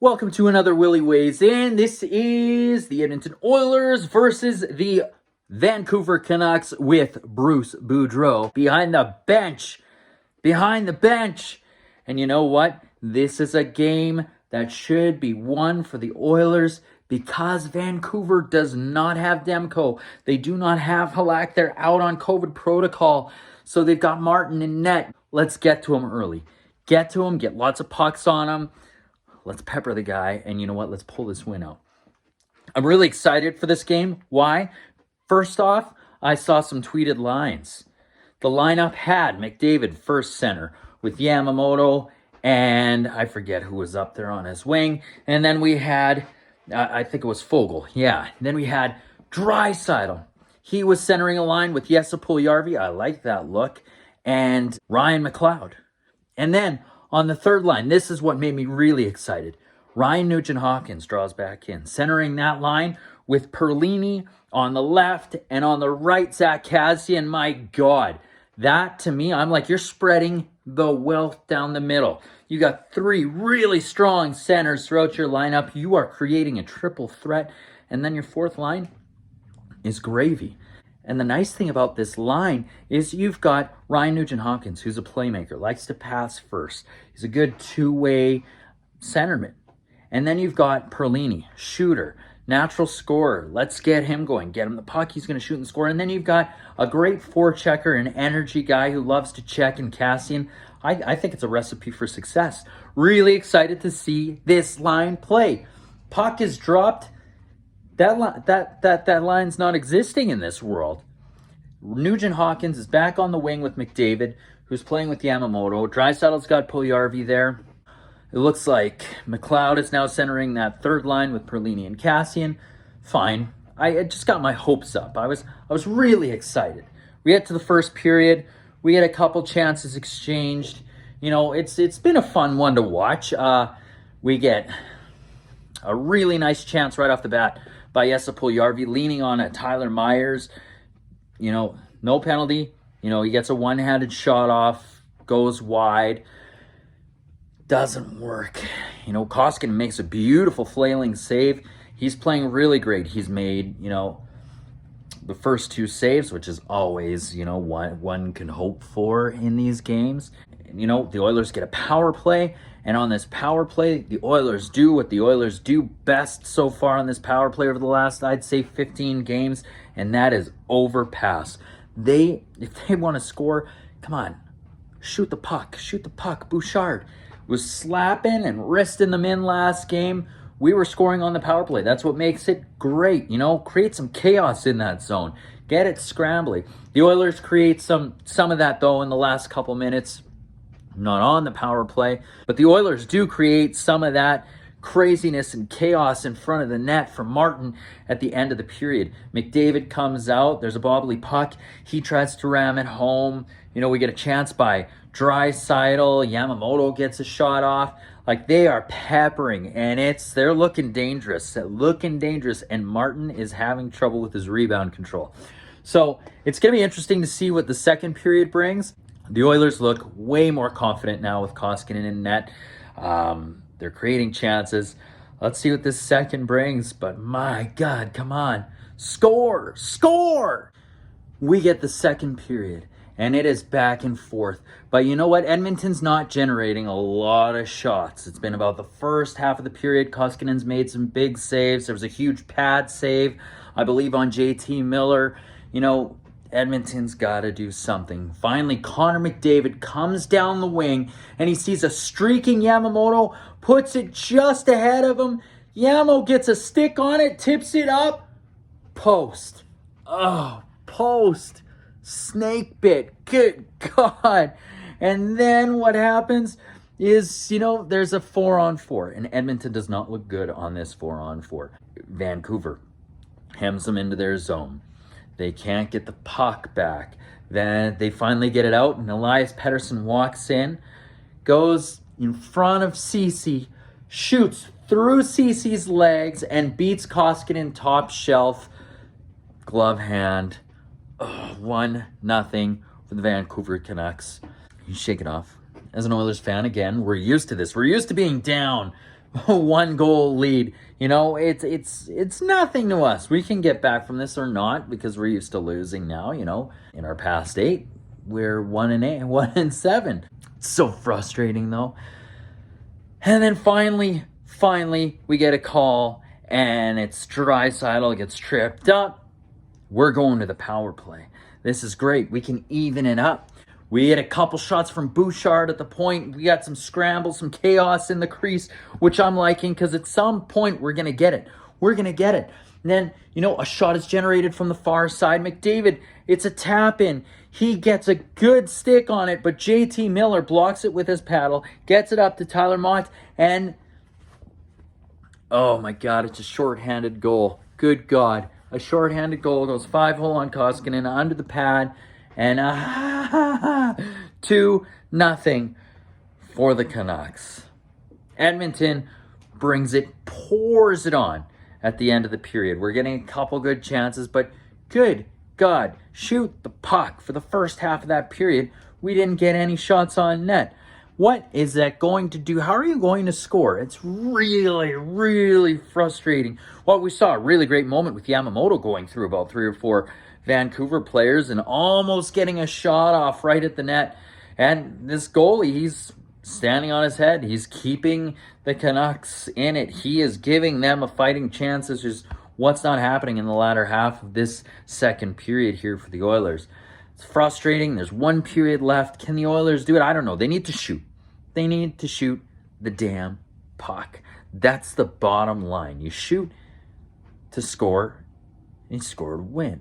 Welcome to another Willy Weighs In. This is the Edmonton Oilers versus the Vancouver Canucks with Bruce Boudreau behind the bench. And you know what? This is a game that should be won for the Oilers because Vancouver does not have Demko. They do not have Halak. They're out on COVID protocol. So they've got Martin in net. Let's get to him early. Get to him, get lots of pucks on him. Let's pepper the guy, and you know what? Let's pull this win out. I'm really excited for this game. Why? First off, I saw some tweeted lines. The lineup had McDavid first center with Yamamoto, and I forget who was up there on his wing. And then we had, I think it was Fogle. Yeah. And then we had Draisaitl. He was centering a line with Jesse Puljujarvi. I like that look. And Ryan McLeod. And then on the third line, this is what made me really excited. Ryan Nugent-Hopkins draws back in, centering that line with Perlini on the left and on the right, Zach Kassian. My God, that to me, I'm like, you're spreading the wealth down the middle. You got three really strong centers throughout your lineup. You are creating a triple threat. And then your fourth line is gravy. And the nice thing about this line is you've got Ryan Nugent-Hopkins, who's a playmaker, likes to pass first. He's a good two-way centerman. And then you've got Perlini, shooter, natural scorer. Let's get him going. Get him the puck. He's going to shoot and score. And then you've got a great forechecker, an energy guy who loves to check in Kassian. I think it's a recipe for success. Really excited to see this line play. Puck is dropped. That line's not existing in this world. Nugent-Hopkins is back on the wing with McDavid, who's playing with Yamamoto. Draisaitl's got Puljujarvi there. It looks like McLeod is now centering that third line with Perlini and Kassian. Fine. I just got my hopes up. I was really excited. We get to the first period. We had a couple chances exchanged. You know, it's been a fun one to watch. We get a really nice chance right off the bat by Jesse Puljujarvi, leaning on a Tyler Myers. You know, no penalty. You know, he gets a one-handed shot off, goes wide. Doesn't work. You know, Koskinen makes a beautiful flailing save. He's playing really great. He's made, you know, the first two saves, which is always, you know, what one can hope for in these games. You know, the Oilers get a power play, and on this power play, the Oilers do what the Oilers do best so far on this power play over the last, I'd say, 15 games, and that is overpass. If they want to score, come on, shoot the puck. Bouchard was slapping and wristing them in last game. We were scoring on the power play. That's what makes it great. You know, create some chaos in that zone. Get it scrambly. The Oilers create some of that, though, in the last couple minutes. Not on the power play, but the Oilers do create some of that craziness and chaos in front of the net from Martin at the end of the period. McDavid comes out. There's a bobbly puck. He tries to ram it home. You know, we get a chance by Draisaitl. Yamamoto gets a shot off. Like, they are peppering, and they're looking dangerous. And Martin is having trouble with his rebound control. So it's going to be interesting to see what the second period brings. The Oilers look way more confident now with Koskinen in net. They're creating chances. Let's see what this second brings. But my God, come on. Score! We get the second period, and it is back and forth. But you know what? Edmonton's not generating a lot of shots. It's been about the first half of the period. Koskinen's made some big saves. There was a huge pad save, I believe, on JT Miller. You know, Edmonton's got to do something. Finally, Connor McDavid comes down the wing, and he sees a streaking Yamamoto, puts it just ahead of him. Yamo gets a stick on it, tips it up. Post. Oh, post. Snake bit. Good God. And then what happens is, you know, there's a 4-on-4, and Edmonton does not look good on this 4-on-4. Vancouver hems them into their zone. They can't get the puck back. Then they finally get it out, and Elias Pettersson walks in, goes in front of Ceci, shoots through Ceci's legs, and beats Koskinen top shelf. Glove hand. 1-0 for the Vancouver Canucks. You shake it off. As an Oilers fan, again, we're used to this. We're used to being down one goal lead. You know, it's nothing to us. We can get back from this or not because we're used to losing now. You know, in our past 8, we're 1-8, 1-7. It's so frustrating though. And then finally, we get a call, and it's Draisaitl gets tripped up. We're going to the power play. This is great. We can even it up. We had a couple shots from Bouchard at the point. We got some scrambles, some chaos in the crease, which I'm liking because at some point we're going to get it. We're going to get it. And then, you know, a shot is generated from the far side. McDavid, it's a tap in. He gets a good stick on it, but JT Miller blocks it with his paddle, gets it up to Tyler Mott, and oh my God, it's a shorthanded goal. Good God. A shorthanded goal goes 5-hole on Koskinen under the pad, and 2-0 for the Canucks. Edmonton brings it, pours it on at the end of the period. We're getting a couple good chances, but good God, shoot the puck. For the first half of that period, we didn't get any shots on net. What is that going to do? How are you going to score? It's really, really frustrating. Well, we saw a really great moment with Yamamoto going through about 3 or 4 Vancouver players and almost getting a shot off right at the net. And this goalie, he's standing on his head. He's keeping the Canucks in it. He is giving them a fighting chance. This is what's not happening in the latter half of this second period here for the Oilers. It's frustrating. There's 1 period left. Can the Oilers do it? I don't know. They need to shoot. They need to shoot the damn puck. That's the bottom line. You shoot to score, and you score to win.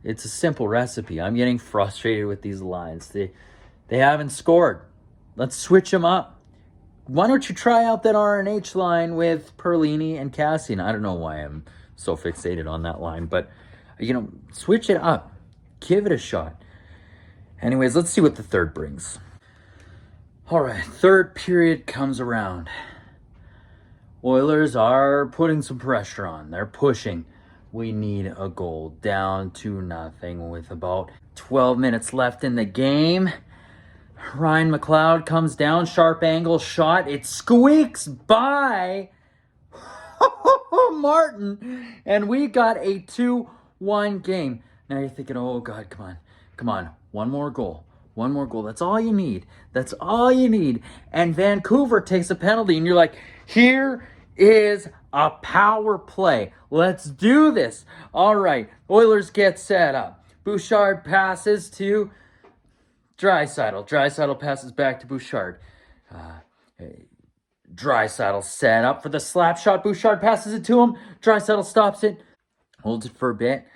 It's a simple recipe. I'm getting frustrated with these lines. They haven't scored. Let's switch them up. Why don't you try out that RNH line with Perlini and Cassian? I don't know why I'm so fixated on that line, but, you know, switch it up. Give it a shot. Anyways, let's see what the third brings. All right, third period comes around. Oilers are putting some pressure on. They're pushing. We need a goal. Down 2-0 with about 12 minutes left in the game. Ryan McLeod comes down, sharp angle shot. It squeaks by Martin, and we got a 2-1 game. Now you're thinking, oh God, come on, one more goal. One more goal. That's all you need. That's all you need. And Vancouver takes a penalty, and you're like, here is a power play. Let's do this. All right. Oilers get set up. Bouchard passes to Draisaitl. Draisaitl passes back to Bouchard. Draisaitl set up for the slap shot. Bouchard passes it to him. Draisaitl stops it. Holds it for a bit.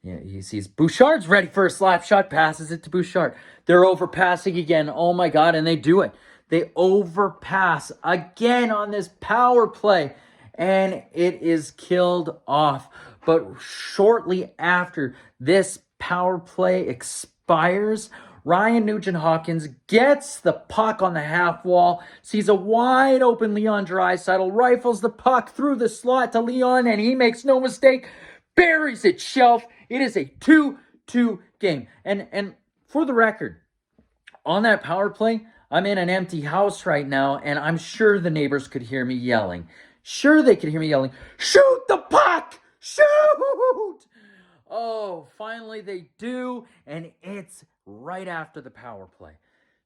Yeah, he sees Bouchard's ready for a slap shot, passes it to Bouchard. They're overpassing again. Oh my God, and they do it. They overpass again on this power play, and it is killed off. But shortly after this power play expires, Ryan Nugent-Hopkins gets the puck on the half wall, sees a wide open Leon Draisaitl, rifles the puck through the slot to Leon, and he makes no mistake, buries it shelf. It is a 2-2 game. And for the record, on that power play, I'm in an empty house right now, and I'm sure the neighbors could hear me yelling. Sure they could hear me yelling, shoot the puck! Shoot! Oh, finally they do, and it's right after the power play.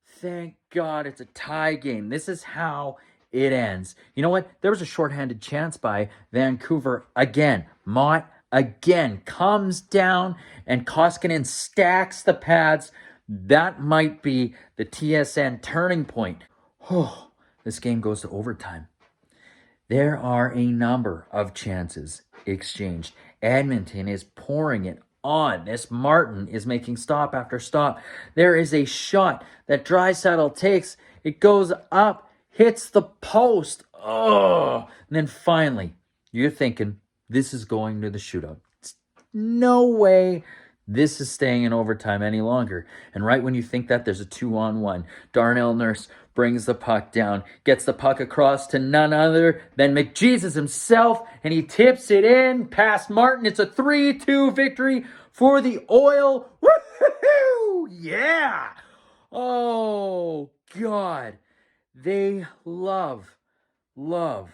Thank God it's a tie game. This is how it ends. You know what? There was a shorthanded chance by Vancouver again. Mott again comes down, and Koskinen stacks the pads. That might be the TSN turning point. Oh, this game goes to overtime. There are a number of chances exchanged. Edmonton is pouring it on. This Martin is making stop after stop. There is a shot that Draisaitl takes. It goes up, hits the post. Oh, and then finally, you're thinking, this is going to the shootout. No way this is staying in overtime any longer. And right when you think that, there's a 2-on-1. Darnell Nurse brings the puck down, gets the puck across to none other than McJesus himself, and he tips it in past Martin. It's a 3-2 victory for the Oil. Woohoo! Yeah! Oh, God. They love love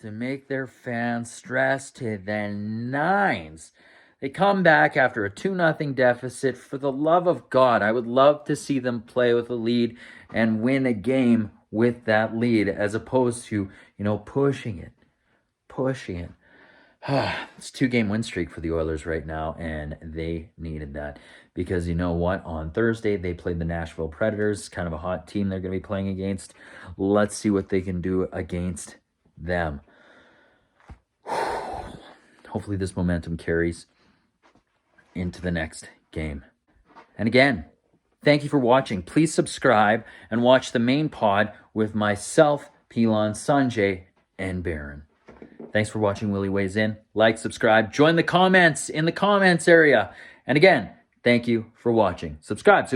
to make their fans stress to the nines. They come back after a 2-0 deficit. For the love of God, I would love to see them play with a lead and win a game with that lead, as opposed to, pushing it. It's a 2-game win streak for the Oilers right now, and they needed that, because you know what? On Thursday, they played the Nashville Predators, kind of a hot team they're going to be playing against. Let's see what they can do against them. Hopefully this momentum carries into the next game. And again, thank you for watching. Please subscribe and watch the main pod with myself, Pilon, Sanjay, and Baron. Thanks for watching Willy Weighs In. Like, subscribe, join the comments in the comments area. And again, thank you for watching. Subscribe.